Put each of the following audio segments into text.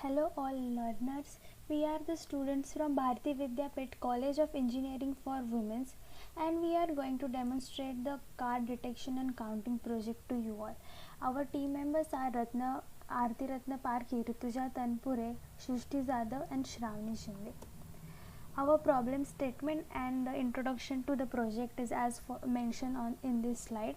Hello all learners, we are the students from Bharati Vidyapeth College of Engineering for Women, and we are going to demonstrate the car detection and counting project to you all. Our team members are Aarti Ratna Parki, Rituja Tanpure, Shrishti Zadav and Shravani Shinde. Our problem statement and the introduction to the project is as mentioned in this slide.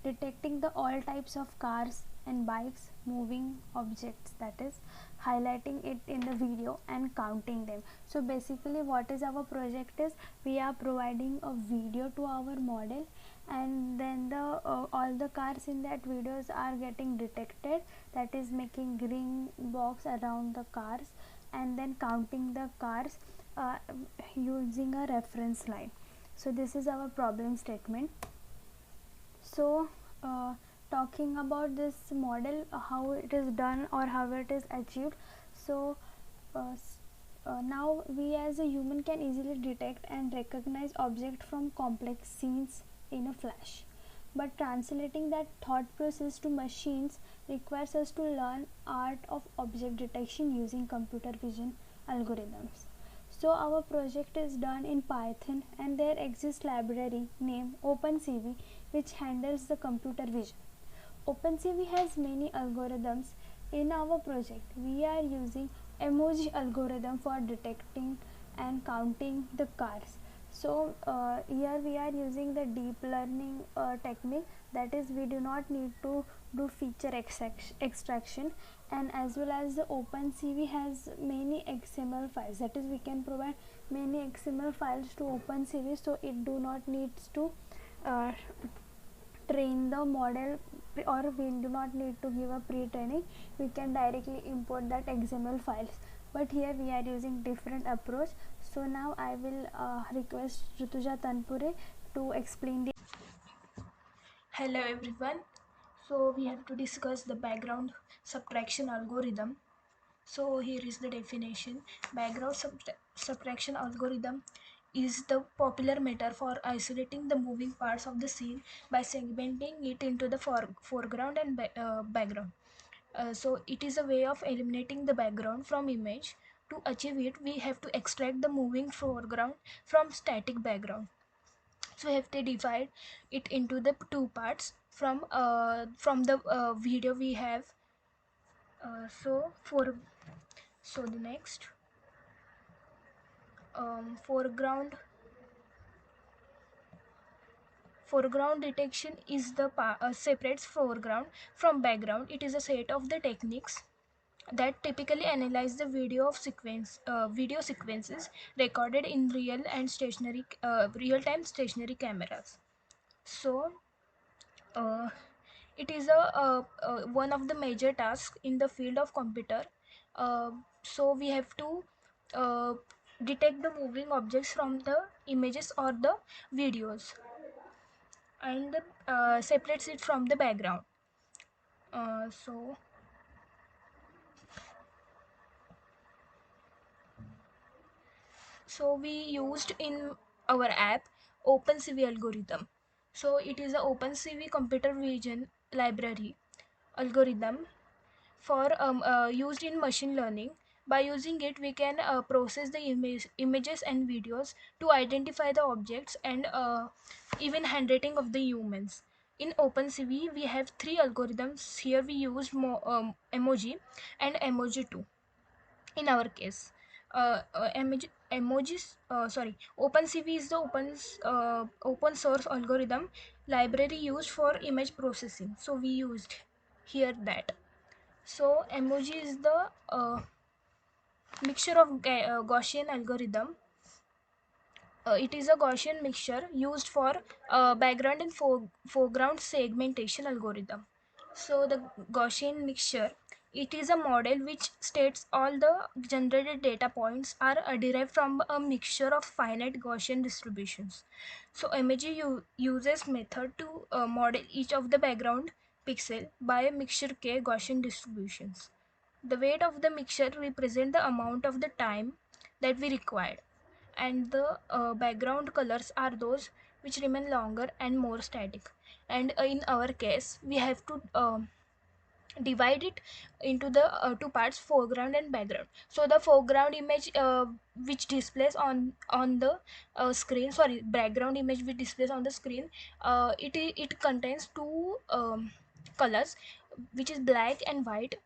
Detecting the all types of cars and bikes, moving objects, that is highlighting it in the video and counting them. So basically what is our project is, we are providing a video to our model, and then the all the cars in that videos are getting detected, that is making green box around the cars, and then counting the cars uh, using a reference line. So this is our problem statement. So talking about this model, how it is done or how it is achieved. So now we as a human can easily detect and recognize object from complex scenes in a flash, but translating that thought process to machines requires us to learn art of object detection using computer vision algorithms. So our project is done in Python, and there exists library named OpenCV which handles the computer vision. OpenCV has many algorithms. In our project, we are using emoji algorithm for detecting and counting the cars. So here we are using the deep learning technique, that is we do not need to do feature extraction, and as well as the OpenCV has many XML files, that is we can provide many XML files to OpenCV, so it do not needs to uh, train the model, or we do not need to give a pre-training, we can directly import that XML files, but here we are using different approach. So now I will request Rituja Tanpure to explain the. Hello everyone. So we have to discuss the background subtraction algorithm. So here is the definition. Background subtraction algorithm is the popular method for isolating the moving parts of the scene by segmenting it into the foreground and background. So it is a way of eliminating the background from image. To achieve it, we have to extract the moving foreground from static background. So we have to divide it into the two parts from the video we have. So the next foreground detection is the separates foreground from background. It is a set of the techniques that typically analyze the video sequences recorded in real time stationary cameras. So uh, it is one of the major tasks in the field of computer. So we have to uh, detect the moving objects from the images or the videos, and separates it from the background. So we used in our app OpenCV algorithm. So it is a OpenCV computer vision library algorithm for used in machine learning. By using it, we can process the images and videos to identify the objects and even handwriting of the humans. In OpenCV, we have three algorithms. Here we used emoji and emoji 2 in our case. OpenCV is the open source algorithm library used for image processing, so we used here that. So emoji is the mixture of Gaussian algorithm. It is a Gaussian mixture used for background and foreground segmentation algorithm. So the Gaussian mixture, it is a model which states all the generated data points are derived from a mixture of finite Gaussian distributions. So MAG uses method to model each of the background pixel by a mixture K Gaussian distributions. The weight of the mixture represent the amount of the time that we required, and the background colors are those which remain longer and more static. And in our case, we have to divide it into the two parts, foreground and background. So the foreground image which displays on the screen, sorry, background image which displays on the screen, it contains two colors, which is black and white.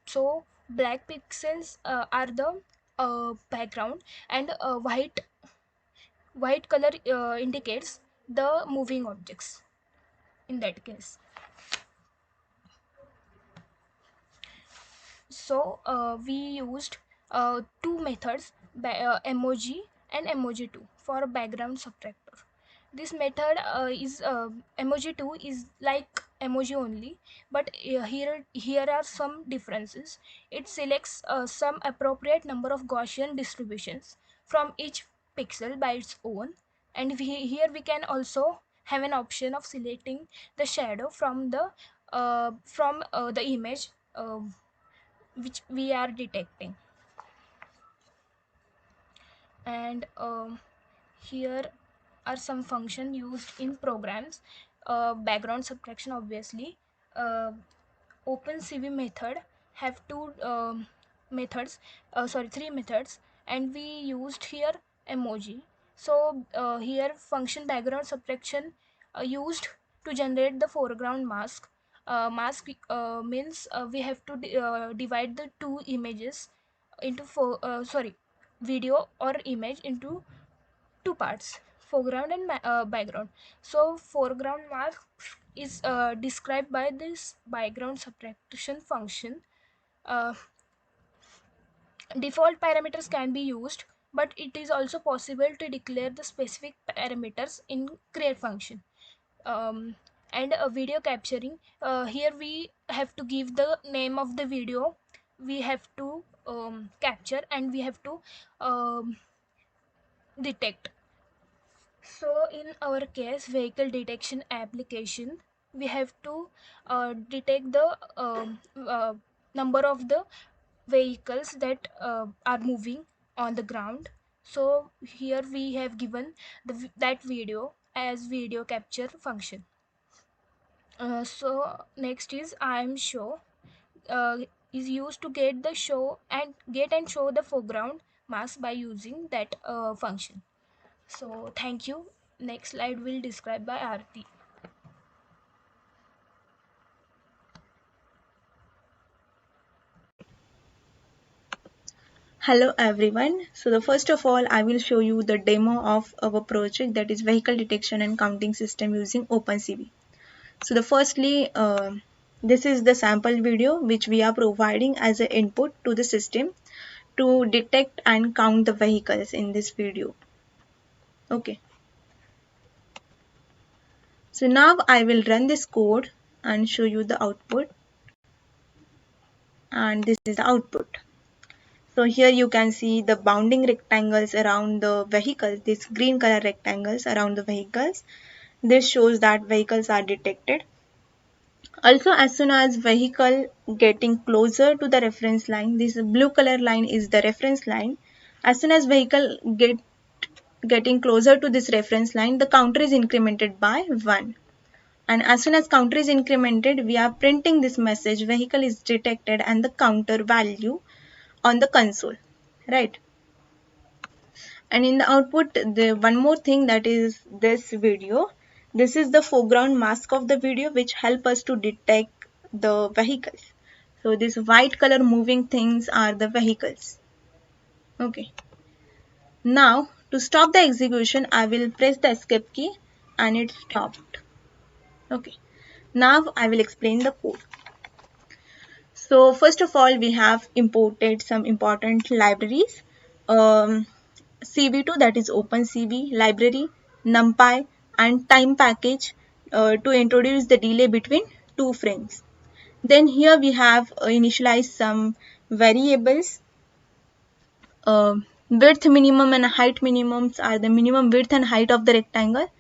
So black pixels are the background, and white color indicates the moving objects in that case. So we used two methods, emoji and emoji 2, for a background subtractor. This method is emoji 2 is like emoji only, but here are some differences. It selects some appropriate number of Gaussian distributions from each pixel by its own, and here we can also have an option of selecting the shadow from the image which we are detecting. And here are some function used in programs. Background subtraction, obviously. uh, OpenCV method have methods sorry, three methods, and we used here emoji. So here function background subtraction used to generate the foreground mask. Mask means we have to divide the two images into sorry, video or image into two parts, foreground and background. So foreground mask is described by this background subtraction function. uh, Default parameters can be used, but it is also possible to declare the specific parameters in create function. um, and video capturing, here we have to give the name of the video we have to capture, and we have to um, detect. So in our case, vehicle detection application, we have to detect the number of the vehicles that are moving on the ground. So here we have given that video as video capture function. So next is I am show, uh, is used to get and show the foreground mask by using that function. So thank you. Next slide will describe by Aarti. Hello everyone. So the first of all, I will show you the demo of our project, that is vehicle detection and counting system using OpenCV. So the firstly, this is the sample video which we are providing as an input to the system to detect and count the vehicles in this video. Okay. So now I will run this code and show you the output, and this is the output. So here you can see the bounding rectangles around the vehicles, these green color rectangles around the vehicles. This shows that vehicles are detected. Also, as soon as vehicle getting closer to the reference line, this blue color line is the reference line. As soon as vehicle getting closer to this reference line, the counter is incremented by 1. And as soon as counter is incremented, we are printing this message, vehicle is detected, and the counter value on the console, right? And in the output, the one more thing, that is this video. This is the foreground mask of the video which help us to detect the vehicles. So these white color moving things are the vehicles. Okay. Now to stop the execution, I will press the escape key and it stopped. Okay. Now I will explain the code. So first of all, we have imported some important libraries. CV2, that is OpenCV library, NumPy, and time package to introduce the delay between two frames. Then here we have initialized some variables. Width minimum and height minimums are the minimum width and height of the rectangle,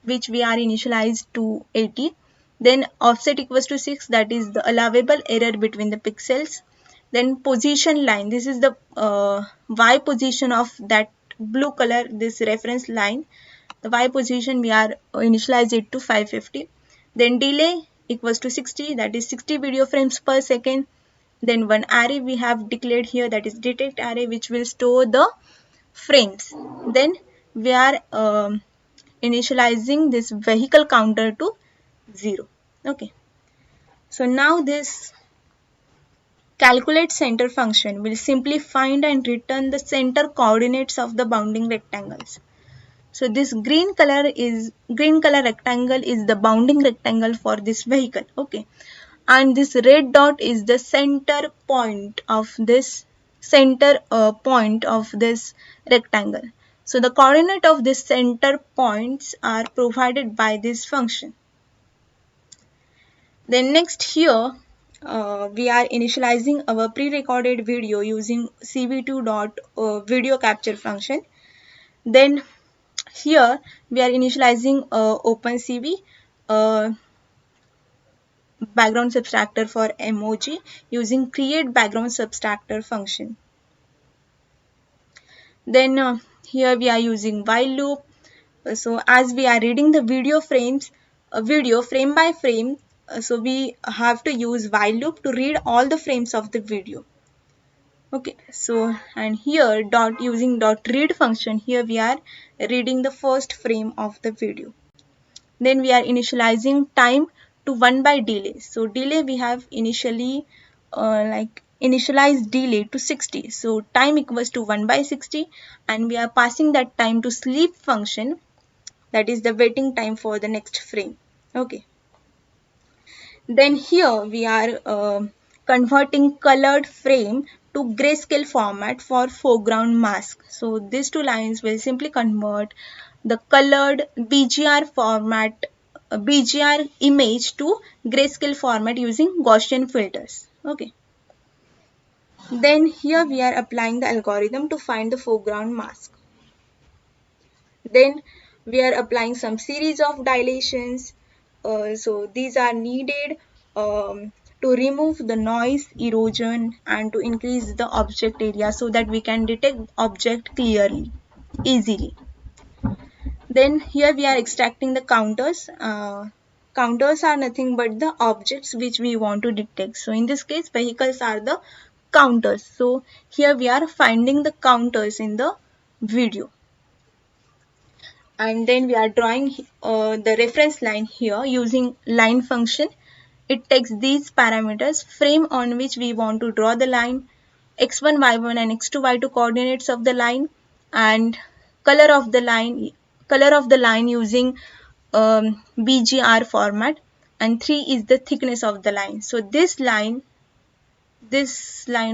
which we are initialized to 80. Then offset equals to 6, that is the allowable error between the pixels. Then position line, this is the y position of that blue color, this reference line. The y position we are initialize it to 550. Then delay equals to 60, that is 60 video frames per second. Then one array we have declared here, that is detect array, which will store the frames. Then we are initializing this vehicle counter to 0. Okay, so now this calculate center function will simply find and return the center coordinates of the bounding rectangles. So this green color rectangle is the bounding rectangle for this vehicle. Okay, and this red dot is the center point of this rectangle. So the coordinate of this center points are provided by this function. Then next here we are initializing our pre-recorded video using cv2.video capture function. Then here we are initializing OpenCV background subtractor for emoji using create background subtractor function. Then here we are using while loop. So as we are reading the video frame by frame, so we have to use while loop to read all the frames of the video. Okay, so and here using read function, here we are reading the first frame of the video. Then we are initializing time to 1 by delay. So delay we have initially initialized delay to 60. So time equals to 1 by 60, and we are passing that time to sleep function, that is the waiting time for the next frame. Okay. Then here we are converting colored frame to grayscale format for foreground mask. So these two lines will simply convert the colored BGR image to grayscale format using Gaussian filters. Okay. Then here we are applying the algorithm to find the foreground mask. Then we are applying some series of dilations. So these are needed to remove the noise, erosion, and to increase the object area so that we can detect object clearly, easily. Then here we are extracting the counters. Counters are nothing but the objects which we want to detect. So in this case, vehicles are the counters. So here we are finding the counters in the video. And then we are drawing the reference line here using line function. It takes these parameters, frame on which we want to draw the line, x1, y1 and x2, y2 coordinates of the line, and color of the line using BGR format, and 3 is the thickness of the line. So this line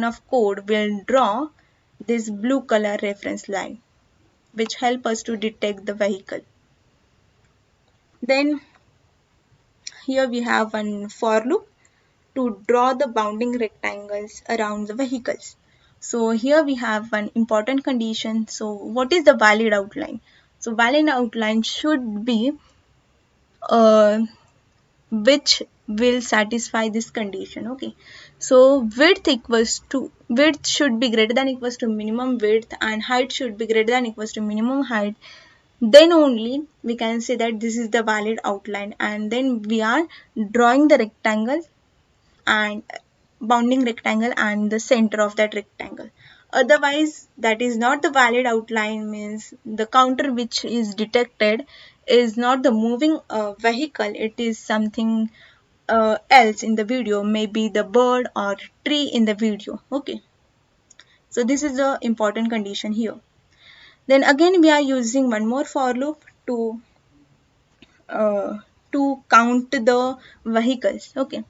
of code will draw this blue color reference line, which help us to detect the vehicle. Then here we have one for loop to draw the bounding rectangles around the vehicles. So here we have one important condition. So what is the valid outline? So valid outline should be which will satisfy this condition. Okay, so width should be greater than equals to minimum width, and height should be greater than equals to minimum height. Then only we can say that this is the valid outline, and then we are drawing the rectangle and bounding rectangle and the center of that rectangle. Otherwise that is not the valid outline, means the counter which is detected is not the moving vehicle, it is something else in the video, maybe the bird or tree in the video. Okay, so this is the important condition here. Then again we are using one more for loop to count the vehicles. Okay,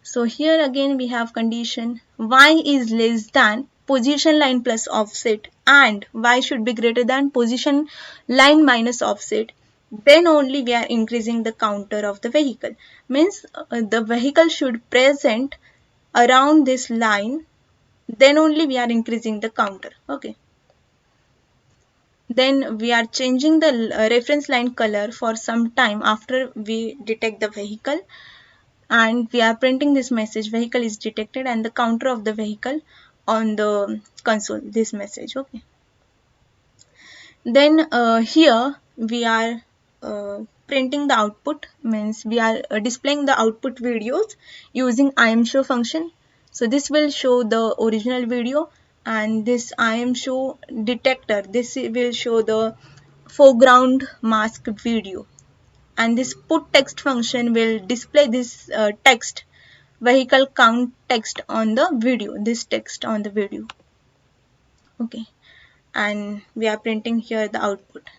so here again we have condition y is less than position line plus offset and y should be greater than position line minus offset. Then only we are increasing the counter of the vehicle, means the vehicle should present around this line, then only we are increasing the counter. Okay, then we are changing the reference line color for some time after we detect the vehicle, and we are printing this message vehicle is detected and the counter of the vehicle on the console, this message. Okay, then here we are printing the output, means we are displaying the output videos using IMShow function. So this will show the original video, and this IMShow detector, this will show the foreground mask video, and this put text function will display this text, vehicle count text on the video, this text on the video. Okay, and we are printing here the output.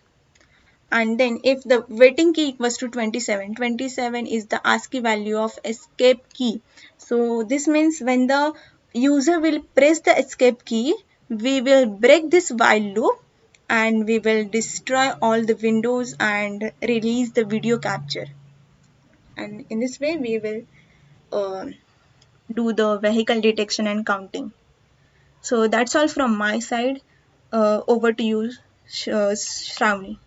And then if the waiting key equals to 27, 27 is the ASCII value of escape key. So this means when the user will press the escape key, we will break this while loop and we will destroy all the windows and release the video capture. And in this way we will do the vehicle detection and counting. So that's all from my side. Over to you, Shravani.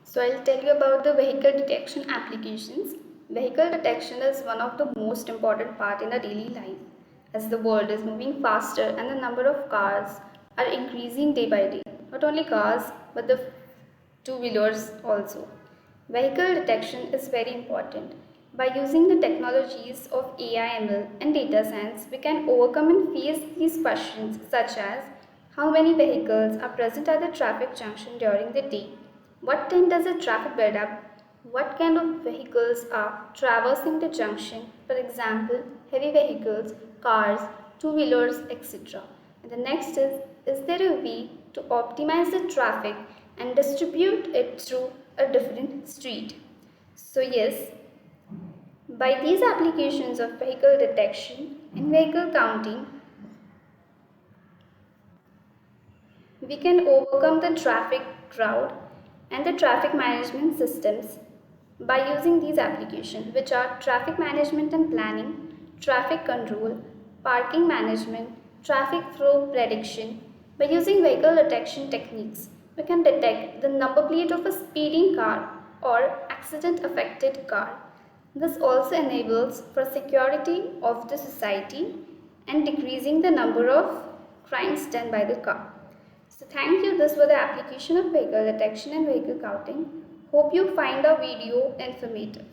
So I'll tell you about the vehicle detection applications. Vehicle detection is one of the most important part in our daily life, as the world is moving faster and the number of cars are increasing day by day. Not only cars but the two-wheelers also. Vehicle detection is very important. By using the technologies of AI, ML and data science, we can overcome and face these questions such as how many vehicles are present at the traffic junction during the day, what time does the traffic build up, what kind of vehicles are traversing the junction, for example, heavy vehicles, cars, two-wheelers, etc. And the next is there a way to optimize the traffic and distribute it through a different street? So yes, by these applications of vehicle detection and vehicle counting, we can overcome the traffic crowd and the traffic management systems by using these applications, which are traffic management and planning, traffic control, parking management, traffic flow prediction. By using vehicle detection techniques, we can detect the number plate of a speeding car or accident affected car. This also enables for security of the society and decreasing the number of crimes done by the car. So thank you. This was the application of vehicle detection and vehicle counting. Hope you find our video informative.